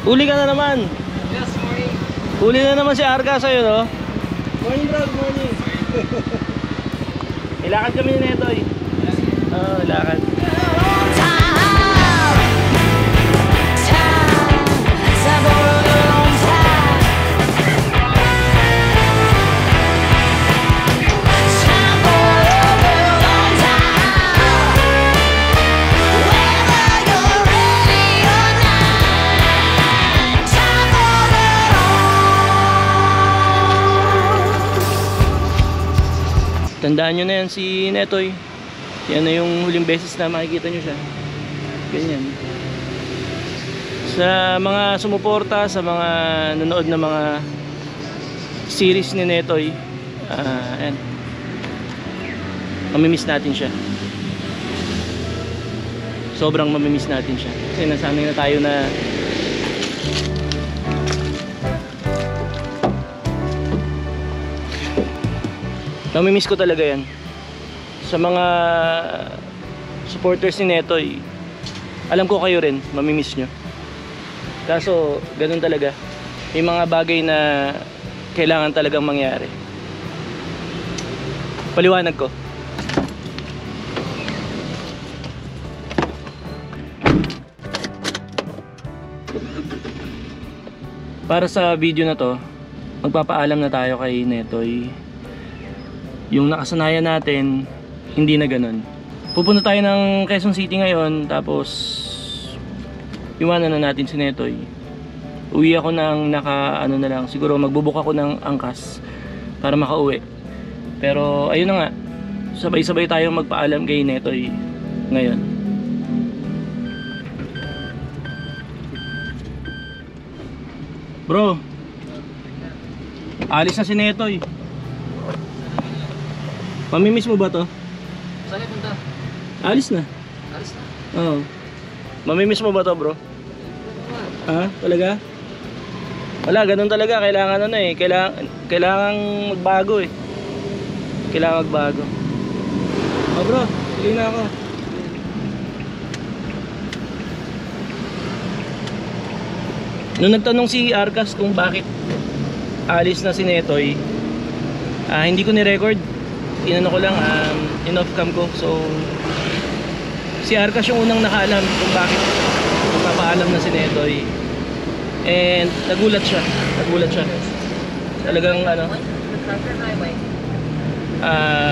Uli ka na naman. Yes, morning. Uli na naman si Arca sa'yo, no? Morning, bro. Morning. Ilakad kami ni Netoy. Oo, ilakad. Tandaan nyo na yan si Netoy. Yan na yung huling beses na makikita nyo siya. Ganyan. Sa mga sumuporta, sa mga nanood na mga series ni Netoy, ayan, mamimiss natin siya. Sobrang mamimiss natin siya. Kasi nasanay na tayo na mamimiss ko talaga yan. Sa mga supporters ni Netoy, alam ko kayo rin, mamimiss nyo. Kaso, ganun talaga. May mga bagay na kailangan talagang mangyari. Paliwanag ko. Para sa video na to, magpapaalam na tayo kay Netoy. Yung nakasanayan natin, hindi na ganun. Pupunta tayo ng Quezon City ngayon, tapos iwanan na natin si Netoy. Uwi ako ng ano na lang, siguro magbubuk ako ng angkas para makauwi. Pero ayun na nga, sabay-sabay tayong magpaalam kay Netoy ngayon. Bro, alis na si Netoy. Mamimiss mo ba to? Saan yung punta? Alis na. Alis na? Oo. Mamimiss mo ba to, bro? Ha? Talaga? Wala, ganun talaga. Kailangan ano eh. Kailangan magbago eh. Kailangan magbago. Oh bro, tuloy na ako. Nung nagtanong si Arcas kung bakit alis na si Netoy, hindi ko ni-record. Inano ko lang, in-off cam ko. So si Arcas yung unang nakaalam kung bakit magpapaalam na si Netoy. And nagulat siya. Talagang ano,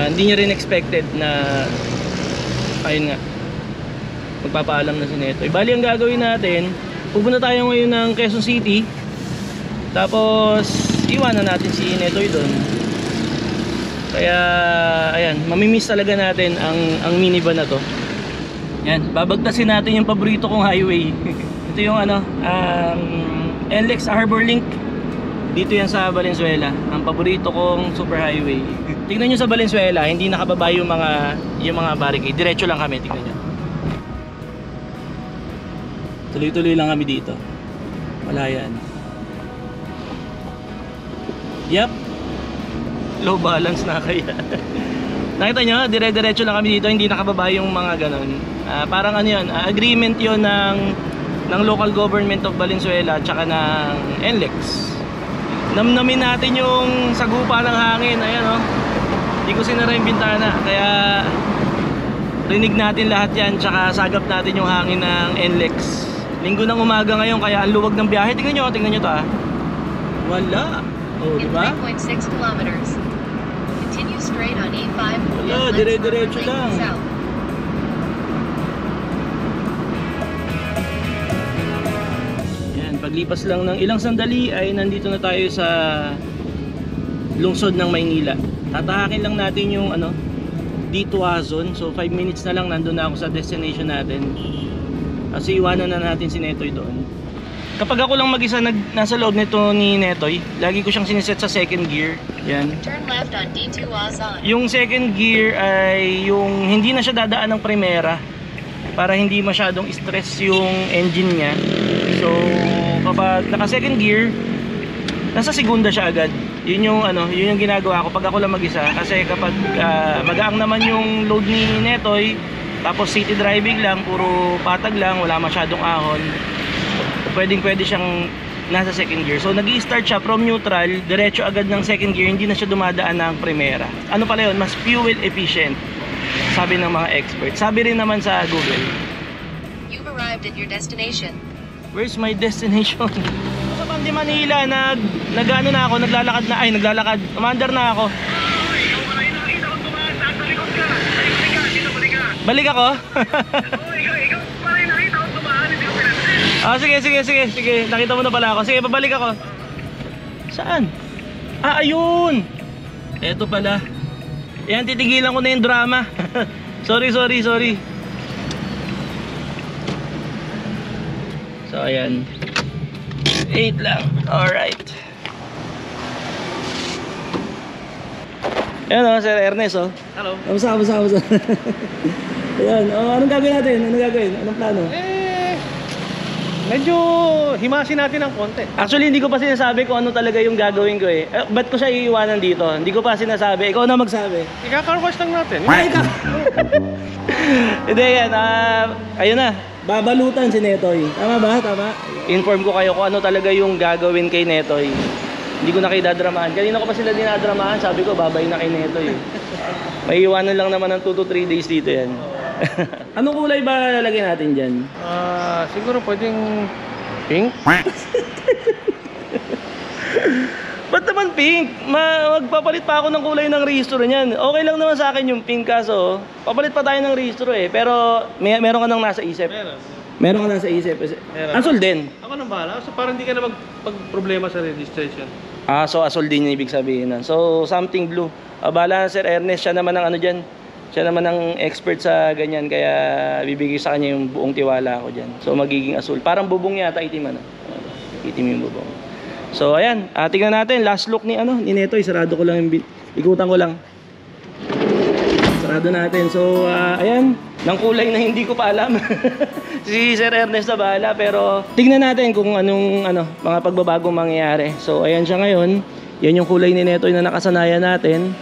hindi niya rin expected na ayun nga, magpapaalam na si Netoy. Bali ang gagawin natin, pupunta tayo ngayon ng Quezon City. Tapos iwanan natin si Netoy doon. Kaya ayan, mamimiss talaga natin ang minivan na to. Yan, babagtasin natin yung paborito kong highway. Ito yung ano, NLEX Harbor Link. Dito yan sa Valenzuela, ang paborito kong super highway. Tingnan nyo sa Valenzuela, hindi nakababa yung mga barricade. Diretso lang kami, tingnan nyo. Tuloy-tuloy lang kami dito. Wala yan. Yup, low balance na kaya. Nakita nyo, dire-diretso lang kami dito, hindi nakababa yung mga ganon. Parang ano yun, agreement yun ng local government of Valenzuela at saka ng NLEX. Namnamin natin yung sagupa ng hangin. Ayan o, hindi ko sinara yung bintana, kaya rinig natin lahat yan, tsaka sagap natin yung hangin ng NLEX. Linggo ng umaga ngayon, kaya ang luwag ng biyahe. Tingnan nyo to wala. Oh, diba? 3.6 kilometers. Continue straight on A5. Wala, dire-diretso lang. Yan, paglipas lang ng ilang sandali ay nandito na tayo sa lungsod ng Maynila. Tatahakin lang natin yung ano, Dituazon. So 5 minutes na lang nandun na ako sa destination natin. Kasi iwanan na natin si Netoy doon. kapag ako lang mag-isa nasa loob nito ni Netoy, lagi ko siyang siniset sa second gear. Yan. Turn left on D2 Azan. Yung second gear ay yung hindi na siya dadaan ng primera para hindi masyadong stress yung engine niya. So kapag naka second gear, nasa segunda siya agad. Yun yung ginagawa ko pag ako lang mag-isa, kasi kapag magaang naman yung load ni Netoy, tapos city driving lang, puro patag lang, wala masyadong ahon, pwede siyang nasa second gear. So nag-i-start siya from neutral, diretso agad ng second gear, hindi na siya dumadaan ng primera. Ano pala yun? Mas fuel efficient, sabi ng mga experts. Sabi rin naman sa Google. You've arrived at your destination. Where's my destination? Sa Pandi Manila, naglalakad. Commander na ako. Balik ako? Sige. Nakita mo na pala ako. Sige, babalik ako. Saan? Ayun! Eto pala. Ayan, titigilan ko na yung drama. Sorry. So, ayan. 8 lang. Alright. Ayan o, Sir Ernest o. Hello. Kamusta? Ayan, anong gagawin natin? Anong plano? Medyo himasin natin ng konti. Actually, hindi ko pa sinasabi kung ano talaga yung gagawin ko eh. Ba't ko siya iiwanan dito? Hindi ko pa sinasabi. Ikaw na magsabi. Ika-car wash lang natin. Hindi yan. Ayun na. Babalutan si Netoy. Tama ba? Tama. Inform ko kayo kung ano talaga yung gagawin kay Netoy. Hindi ko na kayo dadramahan. Kanina ko pa sila dinadramahan. Sabi ko, babay na kay Netoy. May iwanan lang naman ng 2 to 3 days dito yan. Anong kulay ba lalagay natin dyan? Siguro pwedeng pink. Ba't naman pink? Magpapalit pa ako ng kulay ng rehistro niyan. Okay lang naman sa akin yung pink, kaso papalit pa tayo ng rehistro eh. Pero meron ka nang nasa isip. Meron ka nasa isip. Asol din. Ako nang bahala. So parang hindi ka na magproblema sa registration. So asol din yung ibig sabihin nun. So something blue. Bahala na Sir Ernest, siya naman ang dyan. Siya naman ang expert sa ganyan, kaya bibigay sa kanya yung buong tiwala ko dyan. So magiging asul. Parang bubong yata, itim Itim yung bubong. So ayan, tingnan natin last look ni Netoy. Sarado ko lang ikutan ko lang. Sarado natin. So ayan, ng kulay na hindi ko pa alam. Si Sir Ernest na bahala, pero tingnan natin kung anong mga pagbabagong mangyayari. So ayan siya ngayon. Yan yung kulay ni Netoy na nakasanayan natin.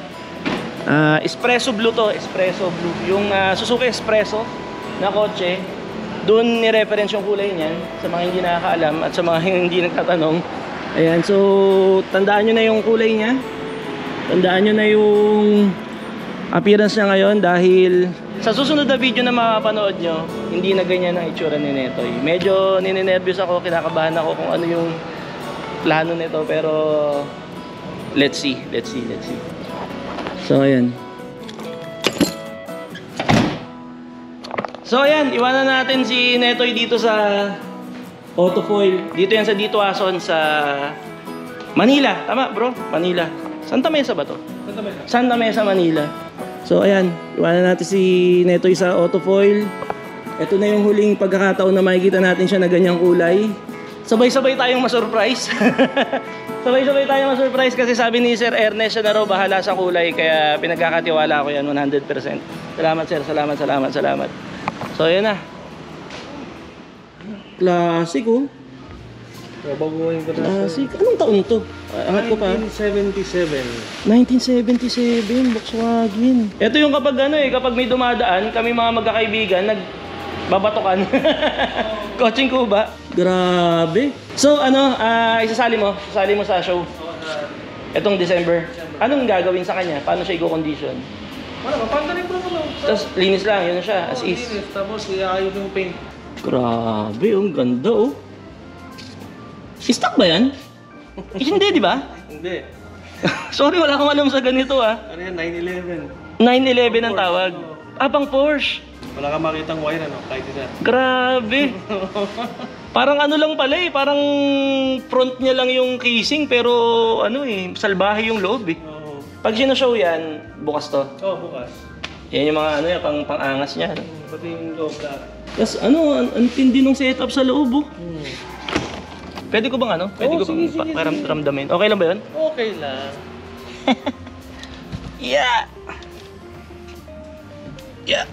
Espresso blue to, espresso blue. Yung Suzuki Espresso na kotse, doon ni-reference yung kulay niyan sa mga hindi nakakaalam at sa mga hindi nagtatanong. Ayan, so tandaan nyo na yung kulay niya. Tandaan nyo na yung appearance niya ngayon, dahil sa susunod na video na makapanood nyo, hindi na ganyan ang itsura ni Netoy. Medyo ninenervyos ako, kinakabahan ako kung ano yung plano nito, pero let's see. So ayan. Iwanan natin si Netoy dito sa Autofoil. Dito yan sa Dito Ason sa Manila. Tama bro? Manila. Santa Mesa ba to? Santa Mesa, Manila. So ayan, iwanan natin si Netoy sa Autofoil. Ito na yung huling pagkakataon na makikita natin siya na ganyang kulay. Sabay-sabay tayong ma-surprise. Sabay-sabay tayong ma-surprise kasi sabi ni Sir Ernest, siya na raw bahala sa kulay, kaya pinagkakatiwala ko yan 100%. Salamat sir, salamat. So yun na. Classic oh. Baguhin ko na. Classic. Anong taon to? Angat ko pa. 1977. 1977, Volkswagen. Ito yung kapag may dumadaan, kami mga magkakaibigan, babatokan. Coaching ko ba? Grabe. So isasali mo sa show etong December. Anong gagawin sa kanya? Paano siya i-condition? Wala, papantarin ko naman. Tapos linis lang, yun na siya, as is. Linis, tapos iayos yung paint. Grabe, ang ganda oh. Stock ba yan? Hindi, di ba? Hindi. Sorry, wala akong alam sa ganito ah. Ano yan? 911. 911 ang tawag. Pang Porsche. Wala kang makitang wire kahit isa. Grabe. Parang lang pala eh, parang front niya lang yung casing, pero salbahe yung loob eh. Oo. Pag sinashow yan, bukas to. Oo, bukas. Yan yung mga pang-angas niya. Pati yung loob lahat. Tapos ang tindi nung setup sa loob oh. Pwede ko bang ano? Pwede ko bang ramdamin? Okay lang ba yun? Okay lang. Yeah! Yeah!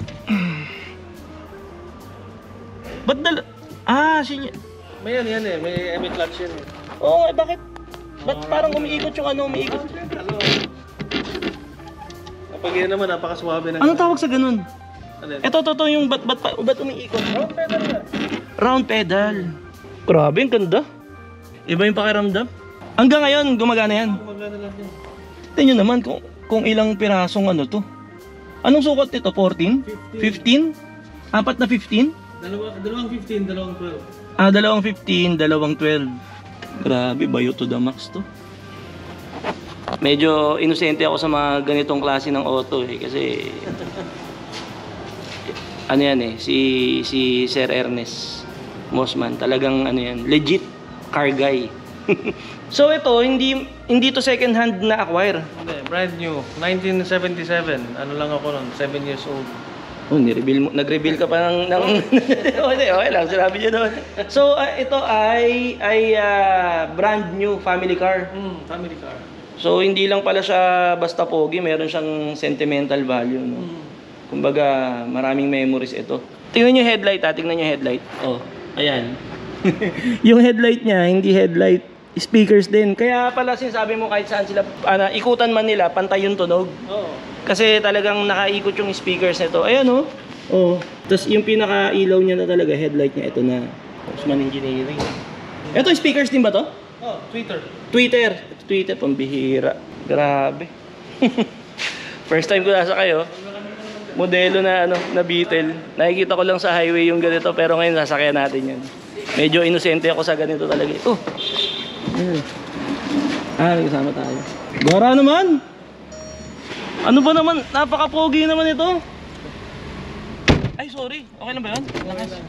Ba't sinya... May yan eh, may clutch yan eh. Oo, bakit? Ba't parang umiikot yung ano, umiikot? Kapag yan naman, napakaswabe ng... Anong tawag sa ganun? Ano yan? Ito, yung ba't umiikot? Round pedal na. Round pedal. Grabe, ang ganda. Iba yung pakiramdam. Hanggang ngayon, gumagana yan. Gumagana lang yan. Tingnan nyo naman kung ilang pirasong ano to. Anong sukat nito? 14? 15? Apat na 15? Dalawang 15, dalawang 12. Dalawang 15, dalawang 12. Grabe, bayo to the max to. Medyo inosente ako sa mga ganitong klase ng auto eh. Kasi... ano yan eh, si Sir Ernest Mosman. Talagang ano yan, legit car guy. So ito, hindi to second hand na acquire. Hindi, brand new. 1977. Ano lang ako nun, 7 years old. Oh, nag-reveal ka pa ng okay lang, sinabi niyo doon. So ito ay brand new family car. Family car. So hindi lang pala siya basta pogi, meron siyang sentimental value, no. Kumbaga, maraming memories ito. Tingnan niyo headlight, tingnan niyo headlight. Oh, ayan. Yung headlight niya, hindi headlight, speakers din. Kaya pala sinasabi mo kahit saan sila ikutan man nila, pantay yung tunog. Oo. Kasi talagang nakaikot yung speakers nito. Ayan oh. Oh. Tapos yung pinaka-ilaw niya na talaga, headlight niya, ito na. Osman Engineering. Ito, speakers din ba to? Oh, Twitter. Twitter, pambihira. Grabe. First time ko nasa kayo. Modelo na na Beetle. Nakikita ko lang sa highway yung ganito, pero ngayon sasakyan natin yan. Medyo inosente ako sa ganito talaga. Oh. May kasama tayo. Gora naman. Ano ba naman? Napaka-pogi naman ito. Ay, sorry. Okay lang ba yun? Lakas.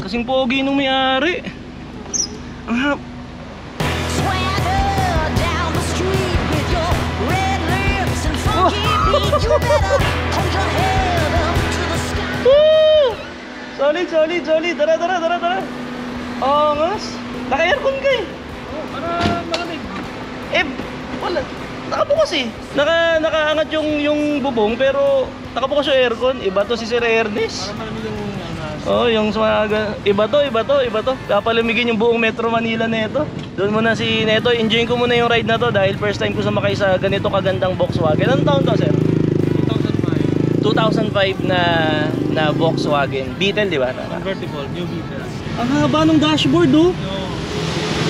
Kasing pogi nung may-ari. Ang hap. Swagger down the street with your red lips and funky beat. You better hold your head up to the sky. Woo! Solid. Tara. Angas. Naka-aircon ka eh. Oh, para malamig. Wala. Nakabukas eh. Nakaangat yung bubong pero nakabukas yung aircon. Iba to si Sir Ernest. Para malamig yung Oh, yung iba to. Kapalamigin yung buong Metro Manila nito. Doon muna si Neto. Enjoyin ko muna yung ride na to dahil first time ko sumakay sa ganito kagandang Volkswagen. Anong taon to, sir? 2005 na Volkswagen. Beetle, di ba? Convertible, new Beetle. Ang haba ng dashboard, oh.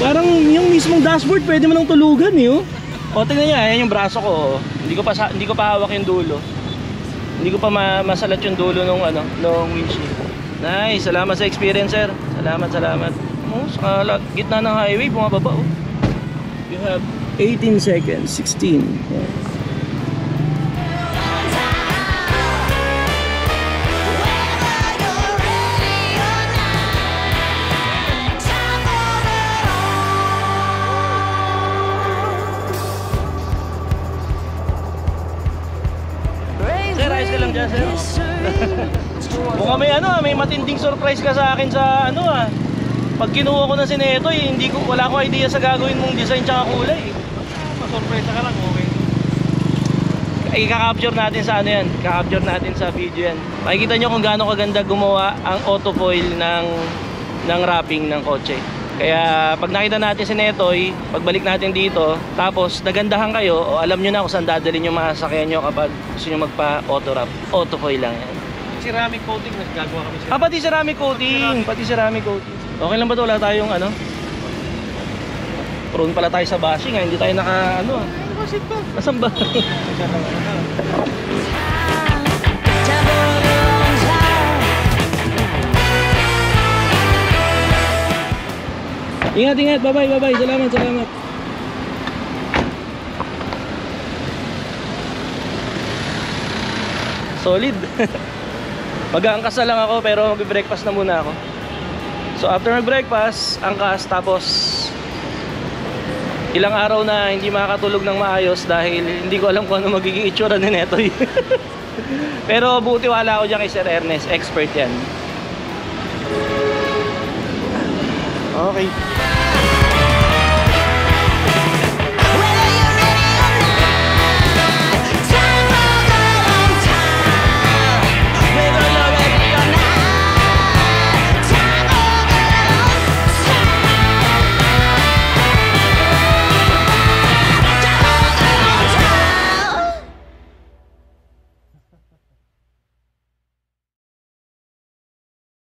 Parang yung mismong dashboard pwede mo nang tulugan, eh, oh. O, tingnan niyo, ayan yung braso ko, oh. Hindi ko pa hawak yung dulo. Hindi ko pa masalat yung dulo nung windshield. Nice, salamat sa experience, sir. Salamat. Oh, sa gitna ng highway, bumababa, oh. You have 18 seconds, 16. Yeah. Sir, ayos ka lang dyan, sir. Mukhang may matinding surprise ka sa akin sa pag kinuha ko na si Neto, wala akong idea sa gagawin mong design tsaka kulay. Ma-surprise ka lang, okay. Ika-capture natin sa Ika-capture natin sa video yan. Makikita nyo kung gaano kaganda gumawa ang autofoil ng wrapping ng kotse. Kaya pag nakita natin si Netoy, pagbalik natin dito, tapos nagandahan kayo, o alam nyo na kung saan dadalhin yung mga sasakyan nyo kapag gusto nyo magpa-auto wrap. Autofoil lang yan. Ceramic coating, naggagawa kami siya. Pati ceramic coating. Okay lang ba ito? Wala tayong prone pala tayo sa bashing, hindi tayo Bakit pa? Nasaan ba? Ingat. Bye-bye. Salamat. Solid. Mag-aangkas na lang ako pero mag-breakfast na muna ako. So after mag-breakfast, angkas, tapos ilang araw na hindi makakatulog ng maayos dahil hindi ko alam kung ano magiging itsura ni Netoy. Pero buti wala ako dyan kay Sir Ernest, expert yan. Okay.